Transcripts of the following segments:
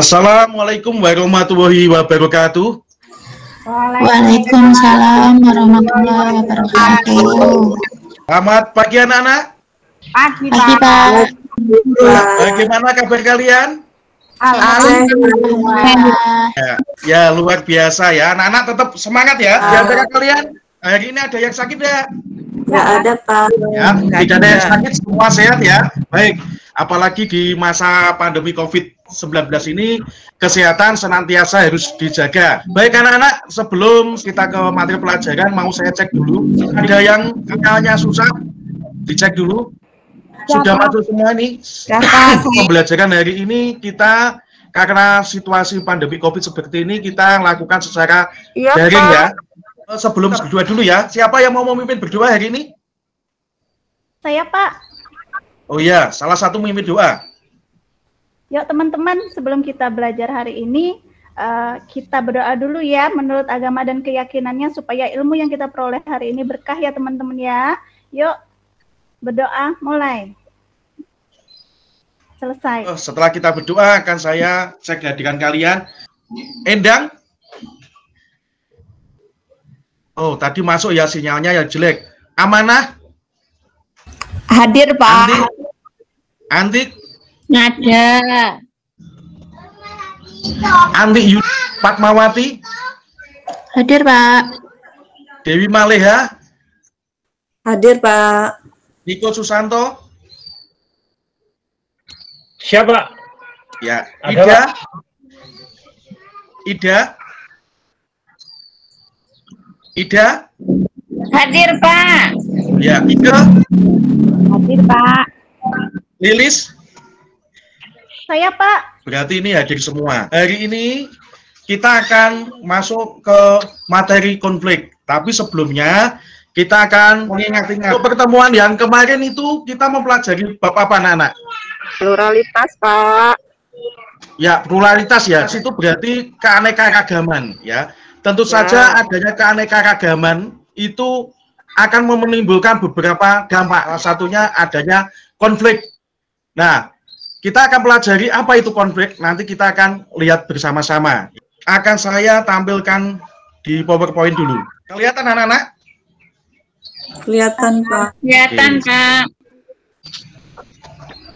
Assalamualaikum warahmatullahi wabarakatuh. Waalaikumsalam warahmatullahi wabarakatuh. Selamat pagi anak-anak. Pagi, Pak. Bagaimana kabar kalian? Alhamdulillah. Ya, luar biasa ya. Anak-anak tetap semangat ya. Di antara kalian, hari ini ada yang sakit ya? Nggak ada, Pak. Ya, tidak ada yang sakit, semua sehat ya. Baik, apalagi di masa pandemi COVID-19 ini, kesehatan senantiasa harus dijaga. Baik anak-anak, sebelum kita ke materi pelajaran, mau saya cek dulu. Ada yang sinyalnya susah? Dicek dulu. Sudah masuk semua nih. Pembelajaran hari ini kita karena situasi pandemi COVID seperti ini kita lakukan secara daring ya. Sebelum berdua dulu ya. Siapa yang mau memimpin berdua hari ini? Saya, Pak. Oh iya, salah satu memimpin doa. Yuk teman-teman, sebelum kita belajar hari ini, kita berdoa dulu ya menurut agama dan keyakinannya supaya ilmu yang kita peroleh hari ini berkah ya teman-teman ya. Yuk. Berdoa, mulai. Selesai. Setelah kita berdoa, akan saya cek kehadiran kalian. Endang? Oh, tadi masuk ya sinyalnya ya jelek. Amanah? Hadir, Pak. Antik? Ada. Antik Fatmawati? Hadir, Pak. Dewi Maleha? Hadir, Pak. Niko Susanto? Siapa? Ya, Ada, Ida? Pak. Ida? Ida? Hadir, Pak. Ya, Ida? Hadir, Pak. Lilis? Saya, Pak. Berarti ini hadir semua. Hari ini kita akan masuk ke materi konflik. Tapi sebelumnya kita akan mengingat-ingat pertemuan yang kemarin itu kita mempelajari bab apa anak-anak? Pluralitas, Pak. Ya, pluralitas ya. Itu berarti keanekaragaman ya. Tentu saja adanya keanekaragaman itu akan menimbulkan beberapa dampak. Salah satunya adanya konflik. Nah, kita akan pelajari apa itu konflik. Nanti kita akan lihat bersama-sama. Akan saya tampilkan di PowerPoint dulu. Kelihatan anak-anak? Kelihatan, Pak. Kelihatan, Pak.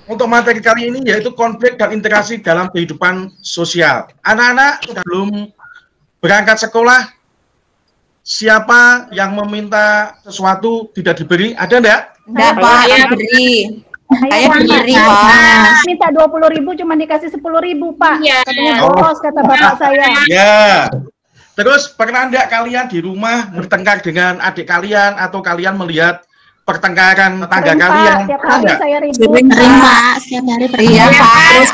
Untuk materi kali ini yaitu konflik dan interaksi dalam kehidupan sosial. Anak-anak sebelum berangkat sekolah, siapa yang meminta sesuatu tidak diberi? Ada enggak? Enggak, Pak. Saya beri. Saya beri, Pak. Minta 20.000 cuma dikasih 10.000, Pak. Iya. Katanya boros, kata bapak saya. Ya. Terus pernah enggak kalian di rumah bertengkar dengan adik kalian atau kalian melihat pertengkaran tetangga Sering, kalian? Pak. Tiap hari Enggak? saya ribut. Sering, Pak. Setiap hari beri. Iya, Pak. Terus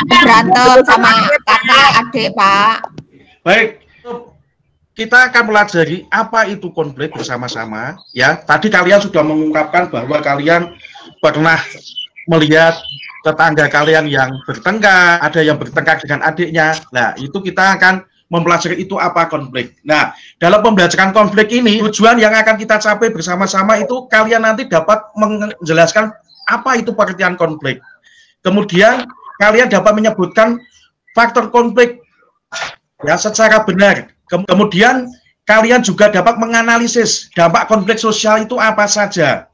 berantem sama kakak, adik, Pak. Baik. Kita akan pelajari apa itu konflik bersama-sama. Ya, tadi kalian sudah mengungkapkan bahwa kalian pernah melihat tetangga kalian yang bertengkar, ada yang bertengkar dengan adiknya. Nah, itu kita akan mempelajari itu apa konflik. Nah, dalam pembelajaran konflik ini, tujuan yang akan kita capai bersama-sama itu kalian nanti dapat menjelaskan apa itu pengertian konflik. Kemudian, kalian dapat menyebutkan faktor konflik ya secara benar. Kemudian, kalian juga dapat menganalisis dampak konflik sosial itu apa saja.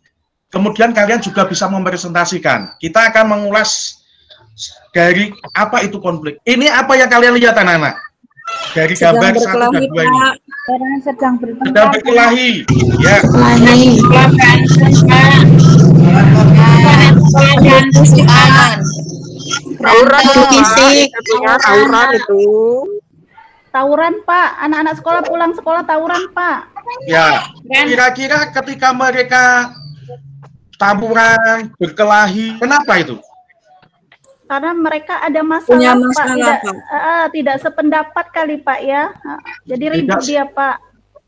Kemudian, kalian juga bisa mempresentasikan. Kita akan mengulas dari apa itu konflik. Ini apa yang kalian lihat anak-anak? Dari gambar 1 dan 2 ini. Orang sedang Sedang berkelahi. Ya. Tawuran fisik. Tawuran itu. Tawuran, Pak. Anak-anak sekolah pulang sekolah tawuran, Pak. Ya. Kira-kira ketika mereka tawuran, berkelahi, kenapa itu? Karena mereka ada Punya masalah, Pak. masalah, Tidak sependapat kali, Pak ya. Jadi ribut dia, Pak.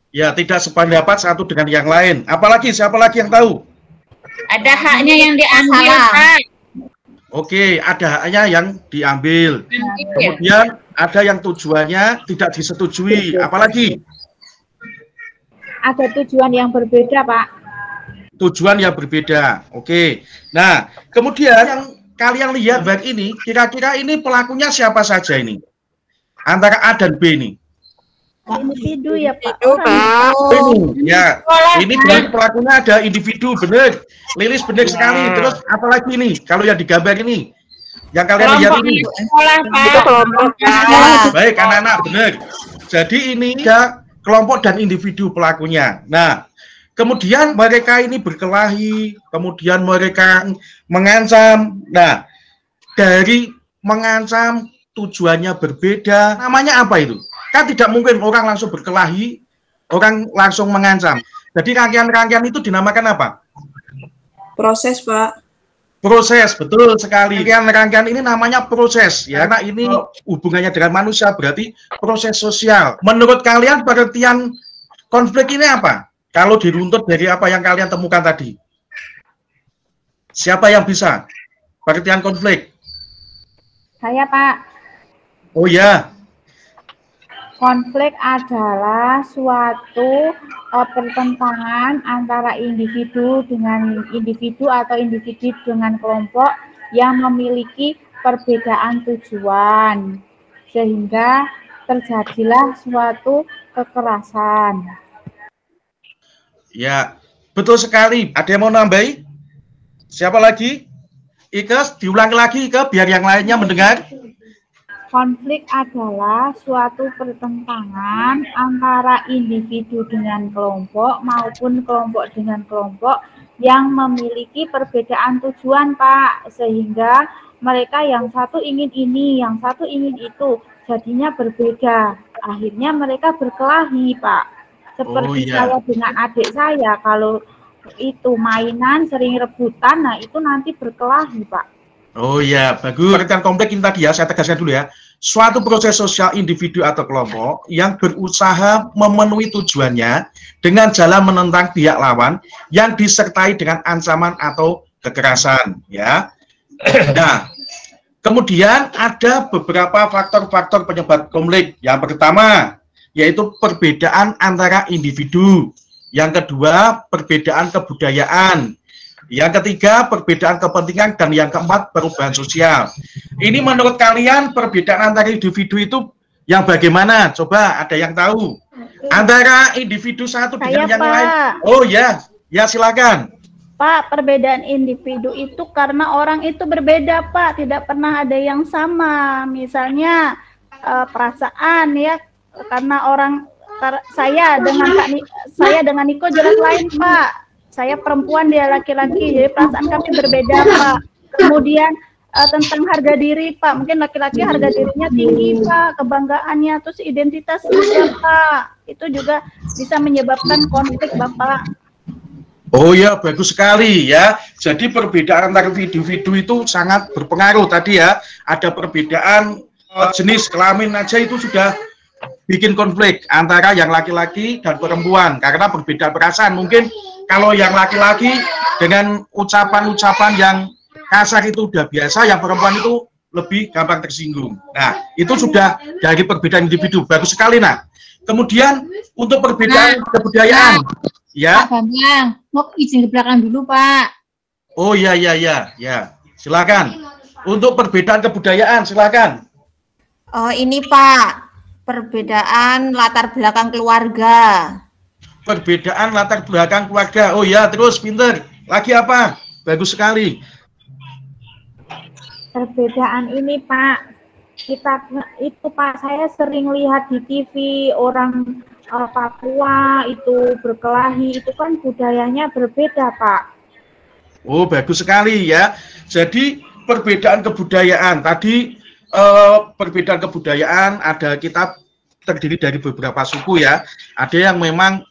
Ya, tidak sependapat satu dengan yang lain. Apalagi, siapa lagi yang tahu? Ada haknya yang diambil, Pak. Oke, ada haknya yang diambil. Kemudian ada yang tujuannya tidak disetujui. Apalagi? Ada tujuan yang berbeda, Pak. Tujuan yang berbeda. Oke. Nah, kemudian yang kalian lihat baik ini, kira-kira ini pelakunya siapa saja ini? Antara A dan B ini. Individu ya Pak. Itu Pak. Ini, ya, ini berarti pelakunya ada individu, benar. Lilis benar sekali. Terus apalagi ini? Kalau yang digambar ini, yang kalian lihat ini. Itu kelompok Pak. Baik, anak-anak, benar. Jadi ini ada kelompok dan individu pelakunya. Nah, kemudian mereka ini berkelahi, kemudian mereka mengancam. Nah, dari mengancam tujuannya berbeda. Namanya apa itu? Kan tidak mungkin orang langsung berkelahi, orang langsung mengancam. Jadi rangkaian-rangkaian itu dinamakan apa? Proses Pak. Proses, betul sekali. Rangkaian ini namanya proses, ya. Karena ini hubungannya dengan manusia, berarti proses sosial. Menurut kalian pengertian konflik ini apa? Kalau diruntut dari apa yang kalian temukan tadi. Siapa yang bisa? Pengertian konflik. Saya Pak. Oh ya. Konflik adalah suatu pertentangan antara individu dengan individu atau individu dengan kelompok yang memiliki perbedaan tujuan, sehingga terjadilah suatu kekerasan. Ya, betul sekali. Ada yang mau nambahi? Siapa lagi? Ike, diulangi lagi Ike, biar yang lainnya mendengar. Konflik adalah suatu pertentangan antara individu dengan kelompok maupun kelompok dengan kelompok yang memiliki perbedaan tujuan, Pak. Sehingga mereka yang satu ingin ini, yang satu ingin itu, jadinya berbeda. Akhirnya mereka berkelahi, Pak. Seperti saya dengan adik saya, kalau itu mainan, sering rebutan, nah itu nanti berkelahi, Pak. Oh ya, bagus. Pengertian konflik ini tadi ya, saya tegaskan dulu ya. Suatu proses sosial individu atau kelompok yang berusaha memenuhi tujuannya dengan jalan menentang pihak lawan yang disertai dengan ancaman atau kekerasan, ya. Nah, kemudian ada beberapa faktor-faktor penyebab konflik. Yang pertama, yaitu perbedaan antara individu. Yang kedua, perbedaan kebudayaan. Yang ketiga, perbedaan kepentingan, dan yang keempat, perubahan sosial. Ini menurut kalian perbedaan antara individu itu yang bagaimana? Coba ada yang tahu? Antara individu satu dengan yang lain. Oh ya, ya silakan. Pak, perbedaan individu itu karena orang itu berbeda, Pak. Tidak pernah ada yang sama. Misalnya perasaan ya, karena saya dengan Niko jelas lain, Pak. Saya perempuan, dia laki-laki, jadi perasaan kami berbeda, Pak. Kemudian tentang harga diri, Pak. Mungkin laki-laki harga dirinya tinggi, Pak, kebanggaannya, terus identitas juga, Pak. Itu juga bisa menyebabkan konflik, Bapak. Oh ya, bagus sekali ya. Jadi perbedaan antar individu itu sangat berpengaruh tadi ya. Ada perbedaan jenis kelamin aja itu sudah bikin konflik antara yang laki-laki dan perempuan karena berbeda perasaan. Mungkin kalau yang laki-laki dengan ucapan-ucapan yang kasar itu udah biasa, yang perempuan itu lebih gampang tersinggung. Nah, itu sudah dari perbedaan individu. Bagus sekali, nah. Kemudian untuk perbedaan kebudayaan, ya. Pak Bambang, mau izin ke belakang dulu, Pak. Oh ya. Silakan. Untuk perbedaan kebudayaan, silakan. Oh, ini Pak, perbedaan latar belakang keluarga. Perbedaan latar belakang keluarga. Oh ya, terus pinter. Lagi apa? Bagus sekali. Perbedaan ini, Pak, Pak, saya sering lihat di TV orang Papua itu berkelahi, itu kan budayanya berbeda, Pak. Oh, bagus sekali ya. Jadi perbedaan kebudayaan tadi, perbedaan kebudayaan ada, kita terdiri dari beberapa suku ya. Ada yang memang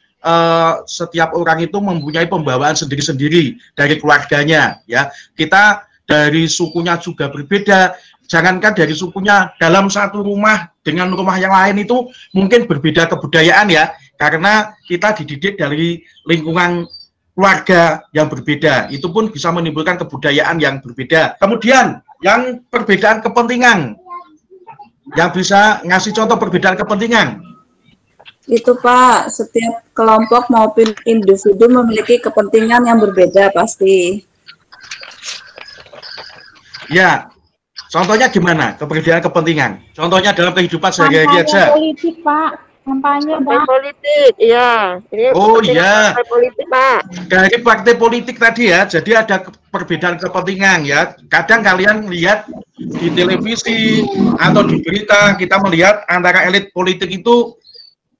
setiap orang itu mempunyai pembawaan sendiri-sendiri dari keluarganya ya. Kita dari sukunya juga berbeda. Jangankan dari sukunya, dalam satu rumah dengan rumah yang lain itu mungkin berbeda kebudayaan ya, karena kita dididik dari lingkungan keluarga yang berbeda. Itu pun bisa menimbulkan kebudayaan yang berbeda. Kemudian yang perbedaan kepentingan, yang bisa ngasih contoh perbedaan kepentingan. Itu Pak, setiap kelompok maupun individu memiliki kepentingan yang berbeda pasti. Ya, contohnya gimana? Keperbedaan kepentingan. Contohnya dalam kehidupan sehari-hari Kampanye aja. politik, Pak. Kampanye, Pak. politik, iya. Ini Oh iya, partai politik, Pak. dari partai politik tadi ya, jadi ada perbedaan kepentingan ya. Kadang kalian lihat di televisi atau di berita, kita melihat antara elit politik itu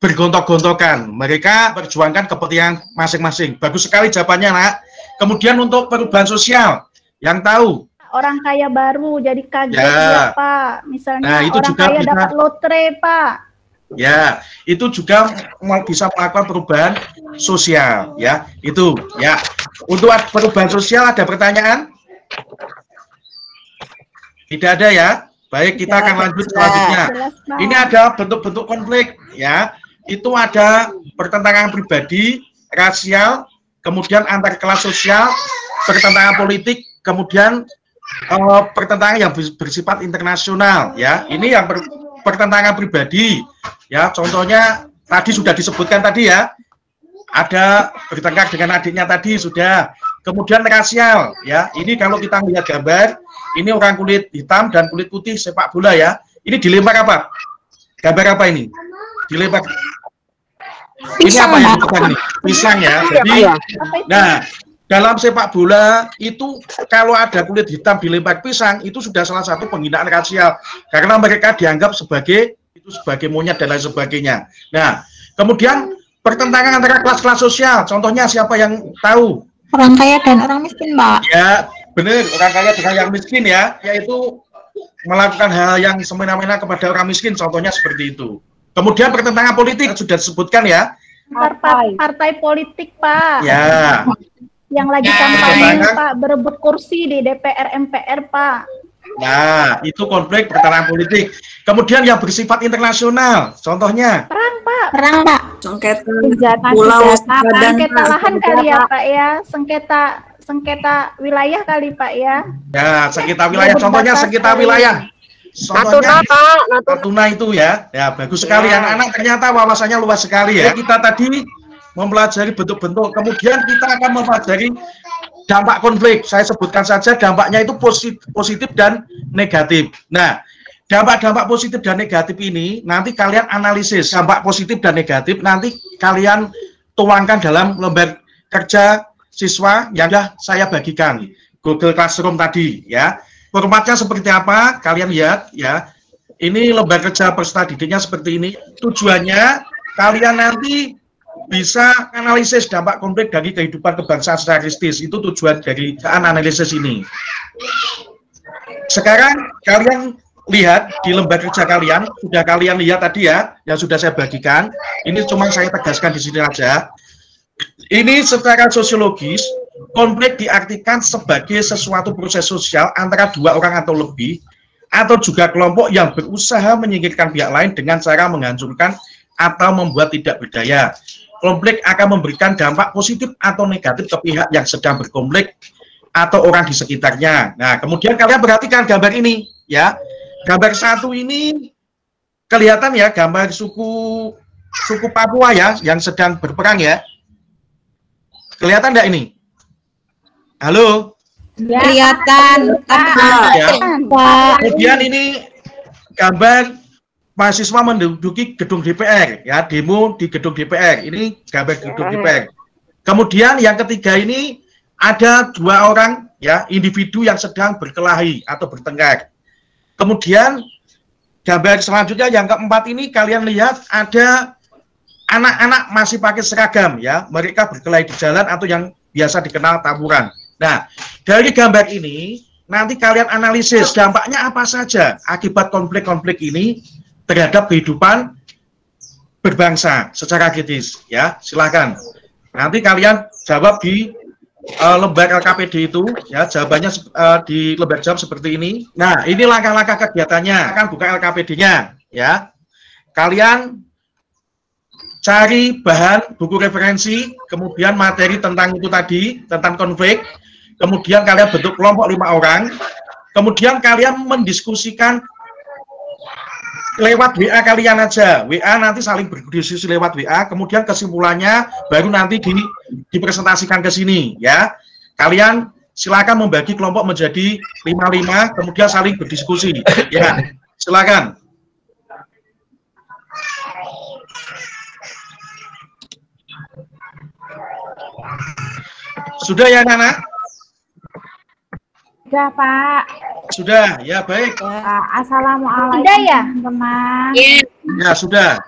bergontok-gontokan. Mereka perjuangkan kepentingan masing-masing. Bagus sekali jawabannya, Nak. Kemudian untuk perubahan sosial, yang tahu Orang kaya baru jadi kaget Ya. ya, Pak. Misalnya Nah, itu orang juga kaya bisa. dapat lotre, Pak. ya, itu juga bisa melakukan perubahan sosial ya. Itu ya. Untuk perubahan sosial ada pertanyaan? Tidak ada ya. Baik, kita akan lanjut selanjutnya. Jelas, Pak. Ini ada bentuk-bentuk konflik ya. Itu ada pertentangan pribadi, rasial, kemudian antar kelas sosial, pertentangan politik, kemudian pertentangan yang bersifat internasional ya. Ini yang pertentangan pribadi ya. Contohnya tadi sudah disebutkan tadi ya. Ada bertengkar dengan adiknya tadi sudah. Kemudian rasial ya. Ini kalau kita melihat gambar, ini orang kulit hitam dan kulit putih sepak bola ya. Ini dilempar apa? Gambar apa ini? Dilempar. Ini Pisang, apa yang Pak. dipegang ini? Pisang ya. Jadi, Apa itu? nah, dalam sepak bola itu kalau ada kulit hitam dilempar pisang itu sudah salah satu penghinaan rasial karena mereka dianggap sebagai monyet dan lain sebagainya. Nah, kemudian pertentangan antara kelas-kelas sosial. Contohnya siapa yang tahu? Orang kaya dan orang miskin, Pak. Ya, benar, orang kaya dengan yang miskin ya, yaitu melakukan hal yang semena-mena kepada orang miskin, contohnya seperti itu. Kemudian pertentangan politik sudah disebutkan ya. Partai politik, Pak. Ya, Yang lagi kampanye, Pak, berebut kursi di DPR MPR, Pak. nah itu konflik pertentangan politik. Kemudian yang bersifat internasional, contohnya. Perang, Pak. Perang, Pak. Sengketa Senjata, pulau senjata, dan Sengketa lahan kali ya, Pak ya. Sengketa wilayah kali, Pak ya. Ya, sengketa wilayah, contohnya sengketa wilayah. Natuna, Pak. Natuna itu ya, ya bagus sekali anak-anak ternyata wawasannya luas sekali ya. Kita tadi mempelajari bentuk-bentuk, kemudian kita akan mempelajari dampak konflik. Saya sebutkan saja dampaknya itu positif dan negatif. Nah, dampak-dampak positif dan negatif ini nanti kalian analisis dampak positif dan negatif, nanti kalian tuangkan dalam lembar kerja siswa yang sudah saya bagikan Google Classroom tadi ya. Formatnya seperti apa? Kalian lihat ya. Ini lembar kerja peserta didiknya seperti ini. Tujuannya kalian nanti bisa analisis dampak konflik dari kehidupan kebangsaan secara realistis. Itu tujuan dari analisis ini. Sekarang kalian lihat di lembar kerja kalian, sudah kalian lihat tadi ya, yang sudah saya bagikan. Ini cuma saya tegaskan di sini aja. Ini secara sosiologis, konflik diartikan sebagai sesuatu proses sosial antara dua orang atau lebih, atau juga kelompok yang berusaha menyingkirkan pihak lain dengan cara menghancurkan atau membuat tidak berdaya. Konflik akan memberikan dampak positif atau negatif ke pihak yang sedang berkonflik atau orang di sekitarnya. Nah, kemudian kalian perhatikan gambar ini, ya. Gambar satu ini kelihatan ya, gambar suku Papua ya, yang sedang berperang ya. Kelihatan enggak ini? Halo? Ya, Kelihatan. Ya. Kemudian ini gambar mahasiswa menduduki gedung DPR, ya, demo di gedung DPR. Ini gambar gedung DPR. Kemudian yang ketiga ini ada dua orang, ya, individu yang sedang berkelahi atau bertengkar. Kemudian gambar selanjutnya yang keempat ini kalian lihat ada anak-anak masih pakai seragam, ya, mereka berkelahi di jalan atau yang biasa dikenal tawuran. Nah, dari gambar ini nanti kalian analisis dampaknya apa saja akibat konflik-konflik ini terhadap kehidupan berbangsa secara kritis, ya. Silakan. Nanti kalian jawab di lembar LKPD itu, ya, jawabannya di lembar jawab seperti ini. Nah, ini langkah-langkah kegiatannya. Akan buka LKPD-nya, ya. Kalian cari bahan buku referensi, kemudian materi tentang itu tadi, tentang konflik, kemudian kalian bentuk kelompok 5 orang, kemudian kalian mendiskusikan lewat WA kalian aja. WA nanti saling berdiskusi lewat WA, kemudian kesimpulannya baru nanti dipresentasikan ke sini, ya. Kalian silakan membagi kelompok menjadi 5-5, kemudian saling berdiskusi. Ya, silakan. Sudah ya, Nana? Sudah, Pak. Sudah, ya baik. Assalamualaikum, Sudah ya? teman-teman. Ya, sudah.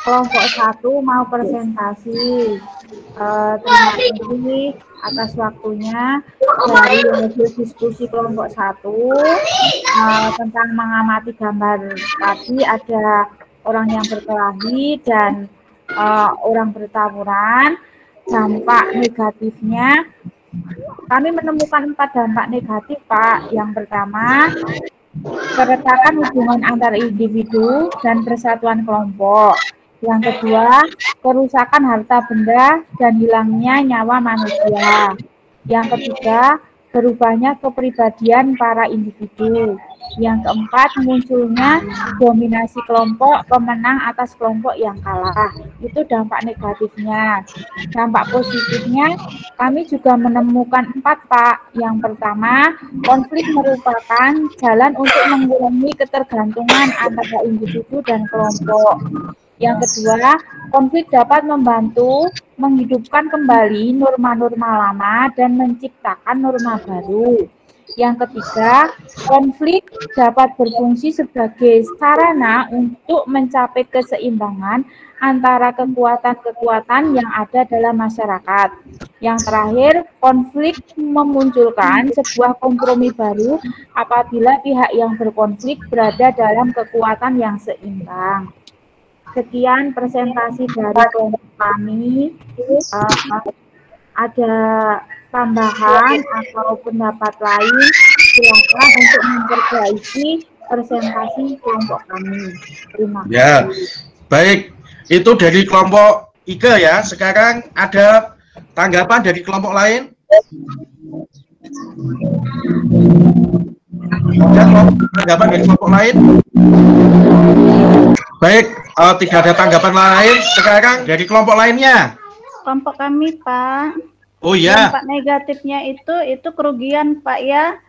Kelompok 1 mau presentasi. Terima kasih atas waktunya. Dari hasil diskusi kelompok 1 tentang mengamati gambar tadi, ada orang yang berkelahi dan orang bertawuran. Dampak negatifnya, kami menemukan 4 dampak negatif, Pak. Yang pertama, keretakan hubungan antar individu dan persatuan kelompok. Yang kedua, kerusakan harta benda dan hilangnya nyawa manusia. Yang ketiga, berubahnya kepribadian para individu. Yang keempat, munculnya dominasi kelompok pemenang atas kelompok yang kalah. Itu dampak negatifnya. Dampak positifnya, kami juga menemukan 4, Pak. Yang pertama, konflik merupakan jalan untuk mengurangi ketergantungan antara individu dan kelompok. Yang kedua, konflik dapat membantu menghidupkan kembali norma-norma lama dan menciptakan norma baru. Yang ketiga, konflik dapat berfungsi sebagai sarana untuk mencapai keseimbangan antara kekuatan-kekuatan yang ada dalam masyarakat. Yang terakhir, konflik memunculkan sebuah kompromi baru apabila pihak yang berkonflik berada dalam kekuatan yang seimbang. Sekian presentasi dari kelompok kami. Ada tambahan atau pendapat lain, silakan untuk memperbaiki presentasi kelompok kami. Terima kasih. Ya, baik. Itu dari kelompok IGA ya. Sekarang ada tanggapan dari kelompok lain. Tanggapan dari kelompok lain. Baik, tidak ada tanggapan lain. Sekarang dari kelompok lainnya. Kelompok kami, Pak. Oh iya. Dampak negatifnya itu kerugian, Pak ya.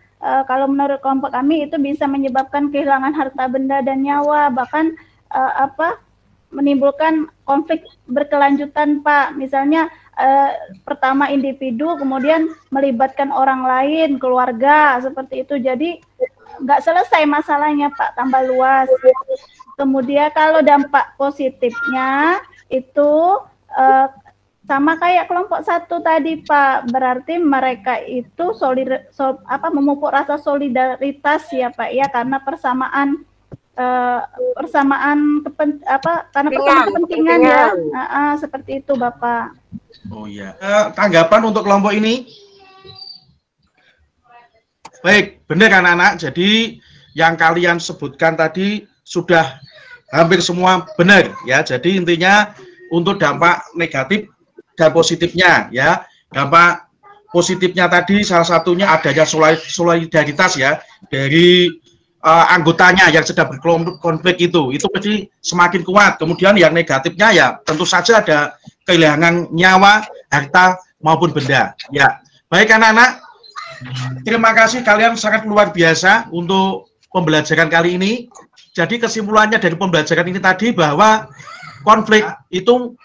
Kalau menurut kelompok kami itu bisa menyebabkan kehilangan harta benda dan nyawa, bahkan menimbulkan konflik berkelanjutan, Pak. Misalnya pertama individu, kemudian melibatkan orang lain, keluarga, seperti itu. Jadi nggak selesai masalahnya, Pak, tambah luas. Kemudian kalau dampak positifnya itu sama kayak kelompok 1 tadi, Pak. Berarti mereka itu memupuk rasa solidaritas ya, Pak ya, karena persamaan kepentingan ya. Seperti itu, Bapak. Oh iya. Tanggapan untuk kelompok ini? Baik, benar anak-anak. Jadi yang kalian sebutkan tadi sudah hampir semua benar ya. Jadi intinya untuk dampak negatif dan positifnya ya. Dampak positifnya tadi salah satunya adanya solidaritas ya dari anggotanya yang sedang berkonflik itu pasti semakin kuat. Kemudian yang negatifnya ya tentu saja ada kehilangan nyawa, harta maupun benda. Ya, baik anak-anak. Terima kasih, kalian sangat luar biasa untuk pembelajaran kali ini. Jadi kesimpulannya dari pembelajaran ini tadi bahwa konflik itu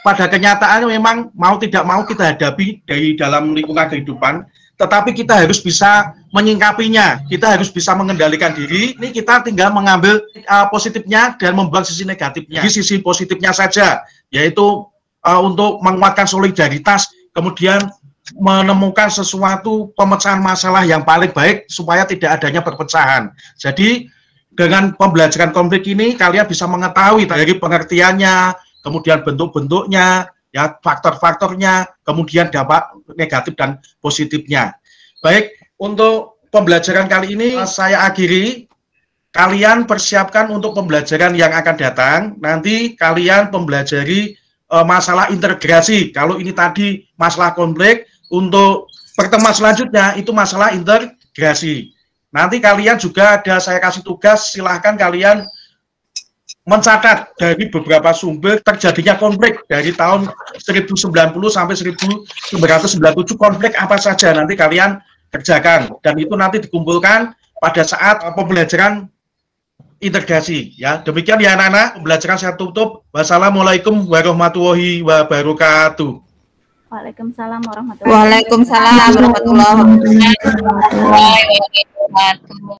pada kenyataannya memang mau tidak mau kita hadapi dari dalam lingkungan kehidupan, tetapi kita harus bisa menyingkapinya, kita harus bisa mengendalikan diri. Ini kita tinggal mengambil positifnya dan membuang sisi negatifnya. Di sisi positifnya saja, yaitu untuk menguatkan solidaritas, kemudian menemukan sesuatu pemecahan masalah yang paling baik supaya tidak adanya perpecahan. Jadi dengan pembelajaran konflik ini kalian bisa mengetahui dari pengertiannya, kemudian bentuk-bentuknya, ya faktor-faktornya, kemudian dampak negatif dan positifnya. Baik, untuk pembelajaran kali ini saya akhiri. Kalian persiapkan untuk pembelajaran yang akan datang. Nanti kalian mempelajari masalah integrasi. Kalau ini tadi masalah konflik, untuk pertemuan selanjutnya itu masalah integrasi. Nanti kalian juga ada saya kasih tugas, silahkan kalian mencatat dari beberapa sumber terjadinya konflik dari tahun 1090 sampai 1997 konflik apa saja. Nanti kalian kerjakan, dan itu nanti dikumpulkan pada saat pembelajaran integrasi ya. Demikian ya anak-anak, pembelajaran saya tutup. Wassalamualaikum warahmatullahi wabarakatuh. Waalaikumsalam warahmatullahi wabarakatuh. Waalaikumsalam warahmatullahi wabarakatuh.